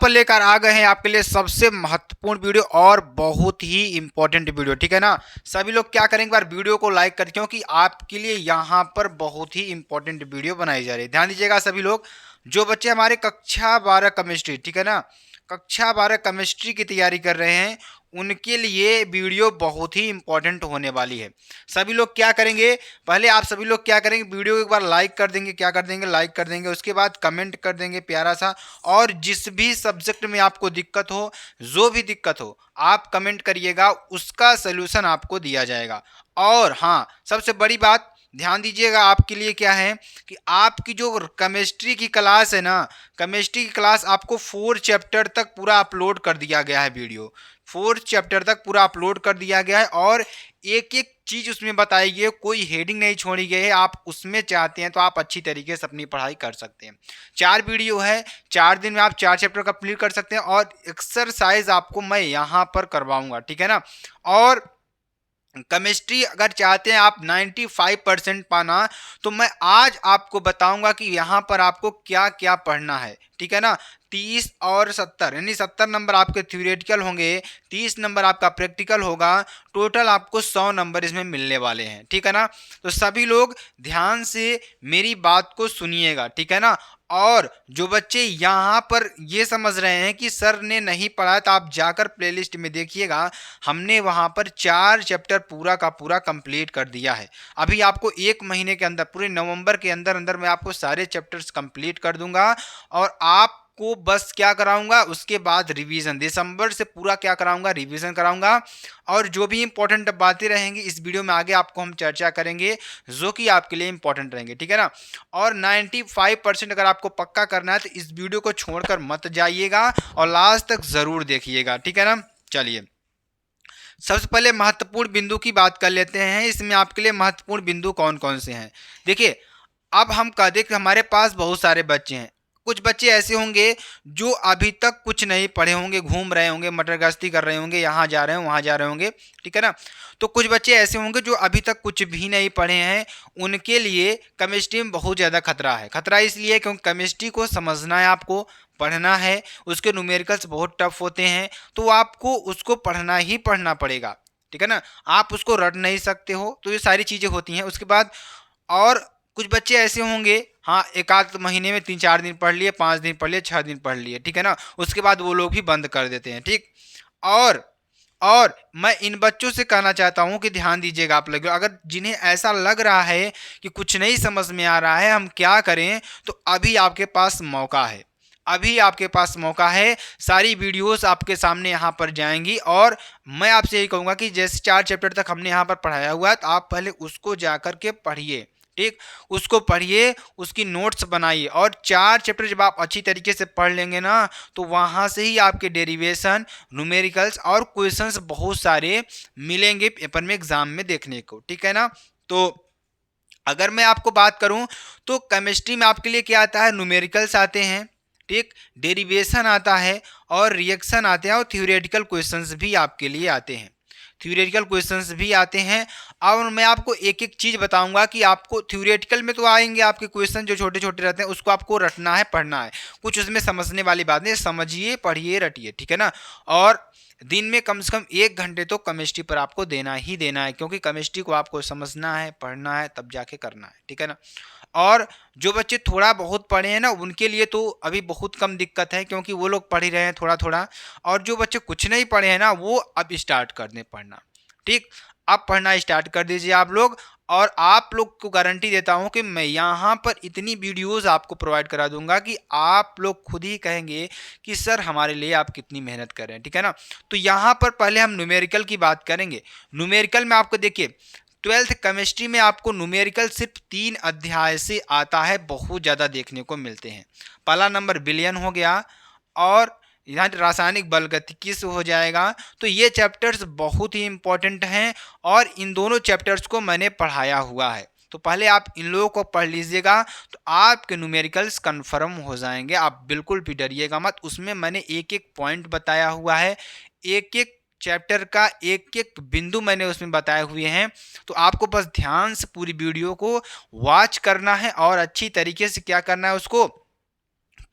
पर लेकर आ गए हैं आपके लिए सबसे महत्वपूर्ण वीडियो और बहुत ही इंपॉर्टेंट वीडियो, ठीक है ना। सभी लोग क्या करेंगे, बार वीडियो को लाइक कर, क्योंकि आपके लिए यहाँ पर बहुत ही इंपॉर्टेंट वीडियो बनाई जा रही है। ध्यान दीजिएगा सभी लोग, जो बच्चे हमारे कक्षा 12 केमिस्ट्री, ठीक है ना, कक्षा 12 केमिस्ट्री की तैयारी कर रहे हैं, उनके लिए वीडियो बहुत ही इंपॉर्टेंट होने वाली है। सभी लोग क्या करेंगे, पहले आप सभी लोग क्या करेंगे, वीडियो को एक बार लाइक कर देंगे, क्या कर देंगे, लाइक कर देंगे। उसके बाद कमेंट कर देंगे प्यारा सा, और जिस भी सब्जेक्ट में आपको दिक्कत हो, जो भी दिक्कत हो, आप कमेंट करिएगा, उसका सलूशन आपको दिया जाएगा। और हाँ, सबसे बड़ी बात ध्यान दीजिएगा, आपके लिए क्या है कि आपकी जो केमिस्ट्री की क्लास है ना, केमिस्ट्री की क्लास आपको 4 चैप्टर तक पूरा अपलोड कर दिया गया है। वीडियो 4 चैप्टर तक पूरा अपलोड कर दिया गया है, और एक एक चीज उसमें बताई गई है, कोई हेडिंग नहीं छोड़ी गई है। आप उसमें चाहते हैं तो आप अच्छी तरीके से अपनी पढ़ाई कर सकते हैं। 4 वीडियो है, 4 दिन में आप 4 चैप्टर कंप्लीट कर सकते हैं, और एक्सरसाइज आपको मैं यहाँ पर करवाऊंगा, ठीक है ना। और केमिस्ट्री अगर चाहते हैं आप 95% पाना, तो मैं आज आपको बताऊंगा कि यहाँ पर आपको क्या क्या पढ़ना है, ठीक है ना। 30 और 70 यानी 70 नंबर आपके थ्योरेटिकल होंगे, 30 नंबर आपका प्रैक्टिकल होगा, टोटल आपको 100 नंबर इसमें मिलने वाले हैं, ठीक है ना। तो सभी लोग ध्यान से मेरी बात को सुनिएगा, ठीक है ना। और जो बच्चे यहाँ पर ये समझ रहे हैं कि सर ने नहीं पढ़ा, तो आप जाकर प्लेलिस्ट में देखिएगा, हमने वहाँ पर 4 चैप्टर पूरा का पूरा कंप्लीट कर दिया है। अभी आपको 1 महीने के अंदर, पूरे नवंबर के अंदर अंदर मैं आपको सारे चैप्टर्स कंप्लीट कर दूंगा, और आपको बस क्या कराऊंगा, उसके बाद रिवीजन, दिसंबर से पूरा क्या कराऊंगा, रिवीजन कराऊंगा। और जो भी इंपॉर्टेंट बातें रहेंगी इस वीडियो में आगे आपको हम चर्चा करेंगे, जो कि आपके लिए इंपॉर्टेंट रहेंगे, ठीक है ना। और 95% अगर आपको पक्का करना है तो इस वीडियो को छोड़कर मत जाइएगा, और लास्ट तक जरूर देखिएगा, ठीक है ना। चलिए, सबसे पहले महत्वपूर्ण बिंदु की बात कर लेते हैं। इसमें आपके लिए महत्वपूर्ण बिंदु कौन कौन से हैं, देखिए। अब हम कह दें कि हमारे पास बहुत सारे बच्चे हैं, कुछ बच्चे ऐसे होंगे जो अभी तक कुछ नहीं पढ़े होंगे, घूम रहे होंगे, मटर गश्ती कर रहे होंगे, यहाँ जा रहे हैं वहाँ जा रहे होंगे, ठीक है ना। तो कुछ बच्चे ऐसे होंगे जो अभी तक कुछ भी नहीं पढ़े हैं, उनके लिए केमिस्ट्री में बहुत ज़्यादा खतरा है। खतरा इसलिए क्योंकि केमिस्ट्री को समझना है, आपको पढ़ना है, उसके न्यूमेरिकल्स बहुत टफ होते हैं, तो आपको उसको पढ़ना ही पढ़ना पड़ेगा, ठीक है ना। आप उसको रट नहीं सकते हो, तो ये सारी चीज़ें होती हैं। उसके बाद और कुछ बच्चे ऐसे होंगे, हाँ, एक आध महीने में 3-4 दिन पढ़ लिए, 5 दिन पढ़ लिए, 6 दिन पढ़ लिए, ठीक है ना। उसके बाद वो लोग भी बंद कर देते हैं, ठीक। और मैं इन बच्चों से कहना चाहता हूं कि ध्यान दीजिएगा आप लोग, अगर जिन्हें ऐसा लग रहा है कि कुछ नहीं समझ में आ रहा है, हम क्या करें, तो अभी आपके पास मौका है, अभी आपके पास मौका है। सारी वीडियोस आपके सामने यहाँ पर जाएंगी, और मैं आपसे यही कहूँगा कि जैसे 4 चैप्टर तक हमने यहाँ पर पढ़ाया हुआ है, तो आप पहले उसको जा कर के पढ़िए, ठीक। उसको पढ़िए, उसकी नोट्स बनाइए, और 4 चैप्टर जब आप अच्छी तरीके से पढ़ लेंगे ना, तो वहाँ से ही आपके डेरिवेशन, न्यूमेरिकल्स और क्वेश्चंस बहुत सारे मिलेंगे पेपर में, एग्जाम में देखने को, ठीक है ना। तो अगर मैं आपको बात करूं, तो केमिस्ट्री में आपके लिए क्या आता है, न्यूमेरिकल्स आते हैं, ठीक, डेरिवेशन आता है, और रिएक्शन आते हैं, और थ्योरेटिकल क्वेश्चंस भी आपके लिए आते हैं, थ्योरेटिकल क्वेश्चंस भी आते हैं। और मैं आपको एक एक चीज़ बताऊंगा कि आपको थ्योरेटिकल में तो आएंगे आपके क्वेश्चन जो छोटे छोटे रहते हैं, उसको आपको रटना है, पढ़ना है, कुछ उसमें समझने वाली बात नहीं, समझिए, पढ़िए, रटिए, ठीक है ना। और दिन में कम से कम 1 घंटे तो केमिस्ट्री पर आपको देना ही देना है, क्योंकि केमिस्ट्री को आपको समझना है, पढ़ना है, तब जाके करना है, ठीक है ना। और जो बच्चे थोड़ा बहुत पढ़े हैं ना, उनके लिए तो अभी बहुत कम दिक्कत है, क्योंकि वो लोग पढ़ ही रहे हैं थोड़ा थोड़ा। और जो बच्चे कुछ नहीं पढ़े हैं ना, वो अब स्टार्ट कर दें पढ़ना, ठीक। अब पढ़ना स्टार्ट कर दीजिए आप लोग, और आप लोग को गारंटी देता हूं कि मैं यहाँ पर इतनी वीडियोस आपको प्रोवाइड करा दूंगा कि आप लोग खुद ही कहेंगे कि सर हमारे लिए आप कितनी मेहनत कर रहे हैं, ठीक है ना। तो यहाँ पर पहले हम न्यूमेरिकल की बात करेंगे। न्यूमेरिकल में आपको देखिए, 12th केमिस्ट्री में आपको न्यूमेरिकल सिर्फ 3 अध्याय से आता है, बहुत ज़्यादा देखने को मिलते हैं। पहला नंबर विलयन हो गया, और यहाँ रासायनिक बलगतिकी से हो जाएगा। तो ये चैप्टर्स बहुत ही इंपॉर्टेंट हैं, और इन दोनों चैप्टर्स को मैंने पढ़ाया हुआ है, तो पहले आप इन लोगों को पढ़ लीजिएगा, तो आपके न्यूमेरिकल्स कंफर्म हो जाएंगे। आप बिल्कुल भी डरिएगा मत, उसमें मैंने एक एक पॉइंट बताया हुआ है, एक एक चैप्टर का एक एक बिंदु मैंने उसमें बताए हुए हैं। तो आपको बस ध्यान से पूरी वीडियो को वॉच करना है, और अच्छी तरीके से क्या करना है, उसको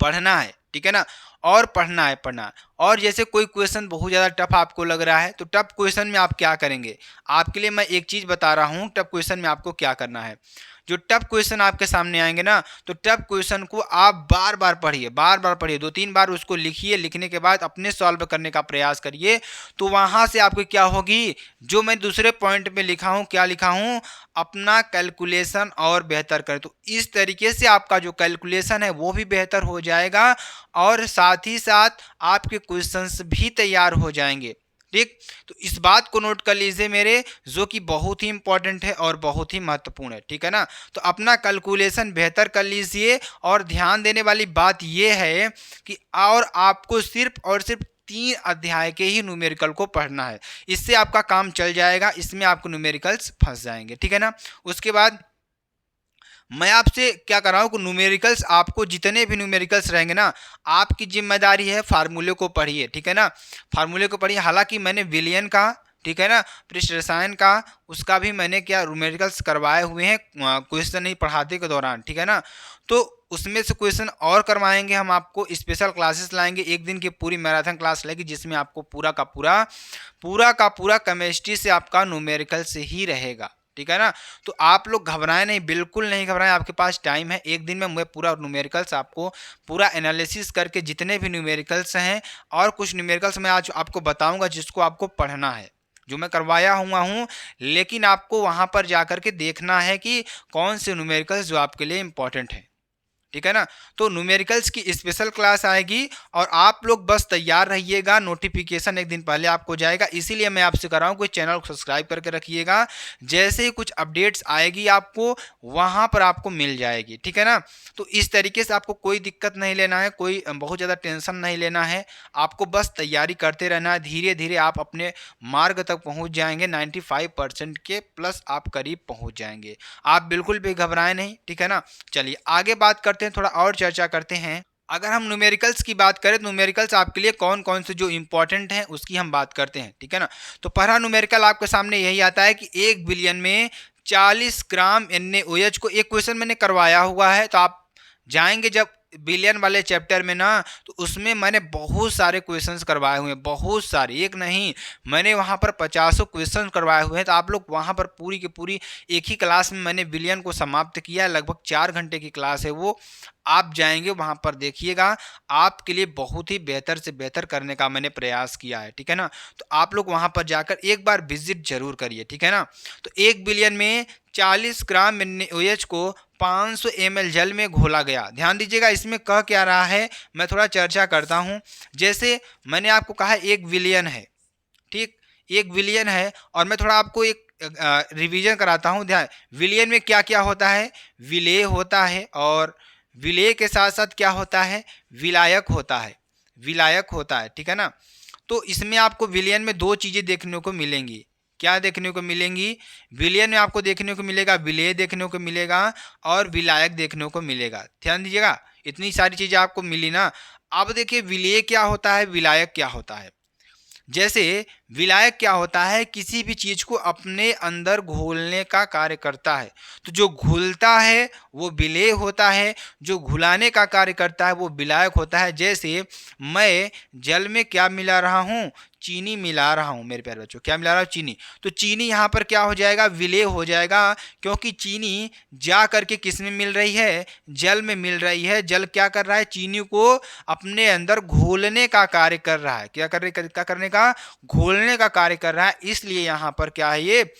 पढ़ना है, ठीक है ना। और पढ़ना है पढ़ना। और जैसे कोई क्वेश्चन बहुत ज़्यादा टफ आपको लग रहा है तो टफ क्वेश्चन में आप क्या करेंगे, आपके लिए मैं एक चीज़ बता रहा हूँ, टफ क्वेश्चन में आपको क्या करना है। जो टफ क्वेश्चन आपके सामने आएंगे ना, तो टफ क्वेश्चन को आप बार बार पढ़िए, बार बार पढ़िए, 2-3 बार उसको लिखिए, लिखने के बाद अपने सॉल्व करने का प्रयास करिए। तो वहाँ से आपको क्या होगी, जो मैं दूसरे पॉइंट में लिखा हूँ, क्या लिखा हूँ, अपना कैलकुलेशन और बेहतर करें। तो इस तरीके से आपका जो कैलकुलेशन है वो भी बेहतर हो जाएगा और साथ ही साथ आपके क्वेश्चंस भी तैयार हो जाएंगे। ठीक, तो इस बात को नोट कर लीजिए मेरे, जो कि बहुत ही इंपॉर्टेंट है और बहुत ही महत्वपूर्ण है। ठीक है ना। तो अपना कैलकुलेशन बेहतर कर लीजिए और ध्यान देने वाली बात यह है कि और आपको सिर्फ और सिर्फ 3 अध्याय के ही न्यूमेरिकल को पढ़ना है। इससे आपका काम चल जाएगा, इसमें आपको न्यूमेरिकल्स फंस जाएंगे। ठीक है ना। उसके बाद मैं आपसे क्या कर रहा हूँ कि न्यूमेरिकल्स, आपको जितने भी न्यूमेरिकल्स रहेंगे ना, आपकी जिम्मेदारी है फार्मूले को पढ़िए। ठीक है ना। फार्मूले को पढ़िए। हालांकि मैंने विलियन का, ठीक है ना, पृष्ठ रसायन का, उसका भी मैंने क्या न्यूमेरिकल्स करवाए हुए हैं क्वेश्चन नहीं पढ़ाते के दौरान। ठीक है ना। तो उसमें से क्वेश्चन और करवाएंगे हम, आपको स्पेशल क्लासेस लाएंगे, एक दिन की पूरी मैराथन क्लास लगेगी जिसमें आपको पूरा केमिस्ट्री से आपका न्यूमेरिकल से ही रहेगा। ठीक है ना। तो आप लोग घबराएं नहीं, बिल्कुल नहीं घबराएं, आपके पास टाइम है। एक दिन में मैं पूरा न्यूमेरिकल्स आपको पूरा एनालिसिस करके जितने भी न्यूमेरिकल्स हैं, और कुछ न्यूमेरिकल्स मैं आज आपको बताऊंगा जिसको आपको पढ़ना है, जो मैं करवाया हुआ हूँ, लेकिन आपको वहां पर जाकर के देखना है कि कौन से न्यूमेरिकल्स जो आपके लिए इंपॉर्टेंट है। ठीक है ना। तो न्यूमेरिकल्स की स्पेशल क्लास आएगी और आप लोग बस तैयार रहिएगा, नोटिफिकेशन एक दिन पहले आपको जाएगा। इसीलिए मैं आपसे कर रहा हूँ कि चैनल को सब्सक्राइब करके रखिएगा, जैसे ही कुछ अपडेट्स आएगी आपको वहाँ पर आपको मिल जाएगी। ठीक है ना। तो इस तरीके से आपको कोई दिक्कत नहीं लेना है, कोई बहुत ज़्यादा टेंशन नहीं लेना है, आपको बस तैयारी करते रहना है। धीरे धीरे आप अपने मार्ग तक पहुँच जाएंगे, 95% के प्लस आप करीब पहुँच जाएंगे। आप बिल्कुल भी घबराएं नहीं। ठीक है ना। चलिए आगे बात करते हैं, थोड़ा और चर्चा करते हैं। अगर हम न्यूमेरिकल्स की बात करें तो न्यूमेरिकल्स आपके लिए कौन कौन से जो इंपॉर्टेंट हैं उसकी हम बात करते हैं। ठीक है ना। तो पहला न्यूमेरिकल आपके सामने यही आता है कि 1 बिलियन में 40 ग्राम NaOH को, एक क्वेश्चन मैंने करवाया हुआ है, तो आप जाएंगे जब बिलियन वाले चैप्टर में ना, तो उसमें मैंने बहुत सारे क्वेश्चंस करवाए हुए हैं, बहुत सारे, एक नहीं, मैंने वहाँ पर 50 क्वेश्चन करवाए हुए हैं। तो आप लोग वहाँ पर पूरी की पूरी एक ही क्लास में मैंने बिलियन को समाप्त किया है, लगभग 4 घंटे की क्लास है वो। आप जाएंगे वहाँ पर देखिएगा, आपके लिए बहुत ही बेहतर से बेहतर करने का मैंने प्रयास किया है। ठीक है ना। तो आप लोग वहाँ पर जाकर एक बार विजिट जरूर करिए। ठीक है ना। तो 1 बिलियन में 40 ग्राम NaOH को 500 ml जल में घोला गया। ध्यान दीजिएगा इसमें कह क्या रहा है, मैं थोड़ा चर्चा करता हूँ। जैसे मैंने आपको कहा 1 बिलियन है, ठीक, 1 बिलियन है, और मैं थोड़ा आपको एक रिवीजन कराता हूँ। ध्यान, विलियन में क्या क्या होता है, विलेय होता है, और विलेय के साथ साथ क्या होता है, विलायक होता है, विलायक होता है। ठीक है ना। तो इसमें आपको विलियन में 2 चीज़ें देखने को मिलेंगी। क्या देखने को मिलेंगी, विलियन में आपको देखने को मिलेगा विलेय देखने को मिलेगा और विलायक देखने को मिलेगा। ध्यान दीजिएगा, इतनी सारी चीज़ें आपको मिली ना। अब देखिए विलेय क्या होता है, विलायक क्या होता है। जैसे विलायक क्या होता है, किसी भी चीज को अपने अंदर घोलने का कार्य करता है। तो जो घुलता है वो विलेय होता है, जो घुलाने का कार्य करता है वो विलायक होता है। जैसे मैं जल में क्या मिला रहा हूँ, चीनी मिला रहा हूँ मेरे प्यारे बच्चों, क्या मिला रहा हूँ, चीनी। तो चीनी यहाँ पर क्या हो जाएगा, विलेय हो जाएगा, क्योंकि चीनी जा करके किस में मिल रही है, जल में मिल रही है। जल क्या कर रहा है, चीनी को अपने अंदर घोलने का कार्य कर रहा है। क्या करने का, घोलने का कार्य कर रहा है। इसलिए यहाँ पर क्या है, ये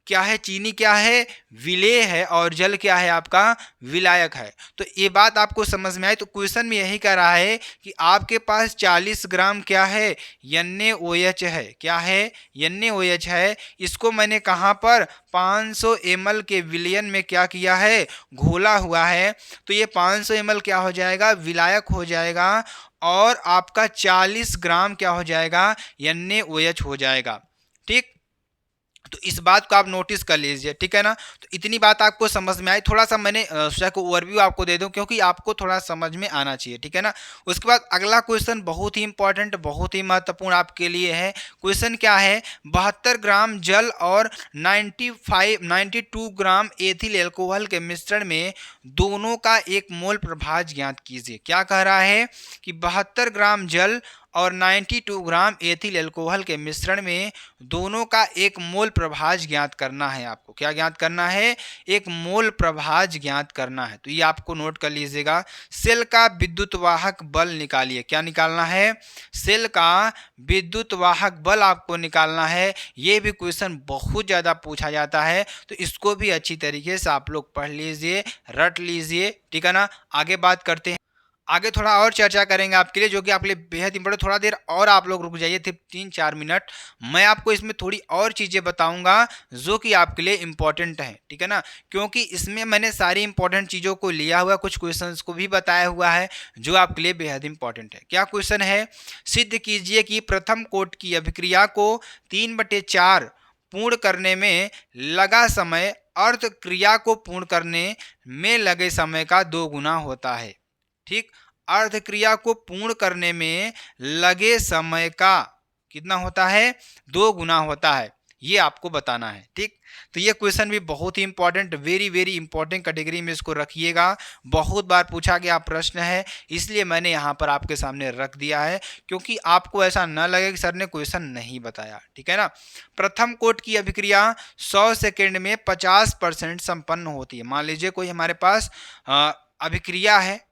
क्या है, चीनी क्या है, विलेय है, और जल क्या है आपका, विलायक है। तो ये बात आपको समझ में आई। तो क्वेश्चन में यही कह रहा है कि आपके पास 40 ग्राम क्या है, NaOH है। क्या है, NaOH है। इसको मैंने कहाँ पर 500 ml के विलियन में क्या किया है, घोला हुआ है। तो ये 500 ml क्या हो जाएगा, विलायक हो जाएगा, और आपका 40 ग्राम क्या हो जाएगा, NaOH हो जाएगा। ठीक। तो इस बात को आप नोटिस कर लीजिए, ठीक है ना। तो इतनी बात आपको समझ में आई, थोड़ा सा मैंने सोचा कि ओवरव्यू आपको दे दूं क्योंकि आपको थोड़ा समझ में आना चाहिए, ठीक है ना। उसके बाद अगला क्वेश्चन बहुत ही इंपॉर्टेंट, बहुत ही महत्वपूर्ण आपके लिए है। क्वेश्चन क्या है, 72 ग्राम जल और 92 ग्राम एथिल एल्कोहल के मिश्रण में दोनों का एक मोल प्रभाज ज्ञात कीजिए। क्या कह रहा है कि 72 ग्राम जल और 92 ग्राम एथिल एल्कोहल के मिश्रण में दोनों का एक मोल प्रभाज ज्ञात करना है। आपको क्या ज्ञात करना है, एक मोल प्रभाज ज्ञात करना है। तो ये आपको नोट कर लीजिएगा। सेल का विद्युत वाहक बल निकालिए। क्या निकालना है, सेल का विद्युत वाहक बल आपको निकालना है। ये भी क्वेश्चन बहुत ज़्यादा पूछा जाता है, तो इसको भी अच्छी तरीके से आप लोग पढ़ लीजिए, रट लीजिए, ठीक है ना। आगे बात करते हैं, आगे थोड़ा और चर्चा करेंगे आपके लिए, जो कि आपके लिए बेहद इंपॉर्टेंट। थोड़ा देर और आप लोग रुक जाइए, थे 3-4 मिनट, मैं आपको इसमें थोड़ी और चीज़ें बताऊंगा जो कि आपके लिए इंपॉर्टेंट है, ठीक है ना। क्योंकि इसमें मैंने सारी इंपॉर्टेंट चीज़ों को लिया हुआ, कुछ क्वेश्चंस को भी बताया हुआ है जो आपके लिए बेहद इंपॉर्टेंट है। क्या क्वेश्चन है, सिद्ध कीजिए कि प्रथम कोट की अभिक्रिया को 3/4 पूर्ण करने में लगा समय अर्ध क्रिया को पूर्ण करने में लगे समय का 2 गुना होता है। ठीक, अर्ध क्रिया को पूर्ण करने में लगे समय का कितना होता है, 2 गुना होता है, ये आपको बताना है। ठीक, तो ये क्वेश्चन भी बहुत ही important, very very important category में इसको रखिएगा। बहुत बार पूछा गया प्रश्न है, इसलिए मैंने यहाँ पर आपके सामने रख दिया है, क्योंकि आपको ऐसा न लगे कि सर ने क्वेश्चन नहीं बताया, ठीक है ना। प्रथम कोट की अभिक्रिया 100 सेकेंड में 50% संपन्न होती है। मान लीजिए कोई हमारे पास अभिक्रिया है,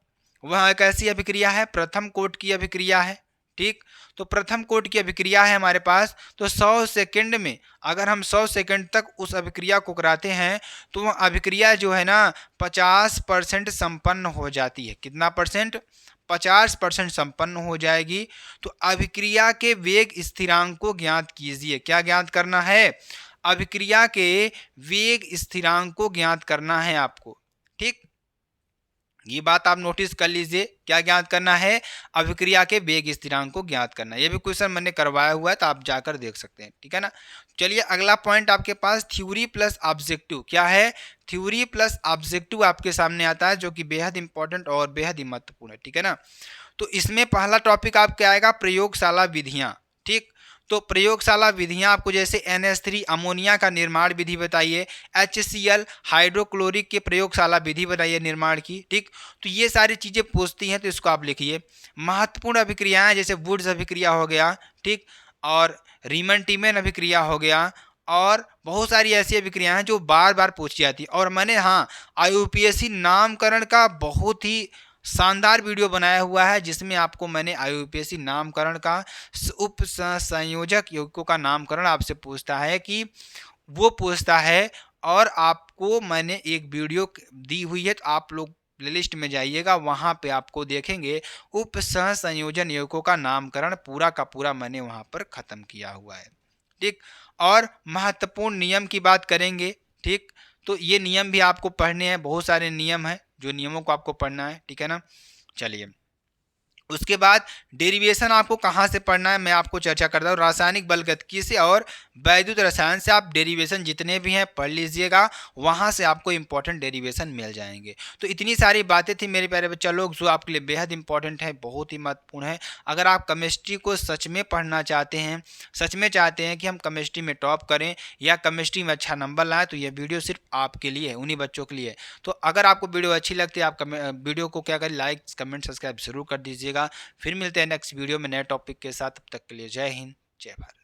वह एक ऐसी अभिक्रिया है, प्रथम कोट की अभिक्रिया है। ठीक, तो प्रथम कोट की अभिक्रिया है हमारे पास, तो 100 सेकंड में अगर हम 100 सेकंड तक उस अभिक्रिया को कराते हैं तो वह अभिक्रिया जो है ना 50% संपन्न हो जाती है। कितना परसेंट, 50% संपन्न हो जाएगी। तो अभिक्रिया के वेग स्थिरांक को ज्ञात कीजिए। क्या ज्ञात करना है, अभिक्रिया के वेग स्थिरांक को ज्ञात करना है आपको। ठीक, ये बात आप नोटिस कर लीजिए, क्या ज्ञात करना है, अभिक्रिया के वेग स्थिरांक को ज्ञात करना है। ये भी क्वेश्चन मैंने करवाया हुआ है, तो आप जाकर देख सकते हैं, ठीक है ना। चलिए अगला पॉइंट आपके पास थ्योरी प्लस ऑब्जेक्टिव। क्या है, थ्योरी प्लस ऑब्जेक्टिव आपके सामने आता है, जो कि बेहद इंपॉर्टेंट और बेहद ही महत्वपूर्ण है, ठीक है ना। तो इसमें पहला टॉपिक आपका आएगा प्रयोगशाला विधियां। ठीक, तो प्रयोगशाला विधियां आपको जैसे NH3 अमोनिया का निर्माण विधि बताइए, HCl हाइड्रोक्लोरिक के प्रयोगशाला विधि बताइए निर्माण की। ठीक, तो ये सारी चीज़ें पूछती हैं, तो इसको आप लिखिए। महत्वपूर्ण अभिक्रियाएं जैसे वुड्स अभिक्रिया हो गया, ठीक, और रीमन टीमन अभिक्रिया हो गया, और बहुत सारी ऐसी अभिक्रियाएं हैं जो बार बार पूछी जाती है। और मैंने हाँ IUPAC नामकरण का बहुत ही शानदार वीडियो बनाया हुआ है, जिसमें आपको मैंने IUPAC नामकरण का उप संयोजक यौगिकों का नामकरण आपसे पूछता है कि वो पूछता है, और आपको मैंने एक वीडियो दी हुई है, तो आप लोग प्लेलिस्ट में जाइएगा, वहाँ पे आपको देखेंगे उप सह संयोजन यौगिकों का नामकरण पूरा का पूरा मैंने वहाँ पर ख़त्म किया हुआ है। ठीक, और महत्वपूर्ण नियम की बात करेंगे। ठीक, तो ये नियम भी आपको पढ़ने हैं, बहुत सारे नियम हैं जो नियमों को आपको पढ़ना है, ठीक है ना। चलिए उसके बाद डेरिवेशन आपको कहाँ से पढ़ना है, मैं आपको चर्चा करता हूँ। रासायनिक बलगतिकी से और वैद्युत रसायन से आप डेरिवेशन जितने भी हैं पढ़ लीजिएगा, वहाँ से आपको इंपॉर्टेंट डेरिवेशन मिल जाएंगे। तो इतनी सारी बातें थी मेरे प्यारे बच्चा लोग, जो आपके लिए बेहद इंपॉर्टेंट है, बहुत ही महत्वपूर्ण है। अगर आप केमिस्ट्री को सच में पढ़ना चाहते हैं, सच में चाहते हैं कि हम केमिस्ट्री में टॉप करें या केमिस्ट्री में अच्छा नंबर लाएँ, तो यह वीडियो सिर्फ आपके लिए है, उन्हीं बच्चों के लिए। तो अगर आपको वीडियो अच्छी लगती है, आप वीडियो को क्या करें, लाइक कमेंट सब्सक्राइब जरूर कर दीजिएगा। फिर मिलते हैं नेक्स्ट वीडियो में नए टॉपिक के साथ, तब तक के लिए जय हिंद, जय भारत।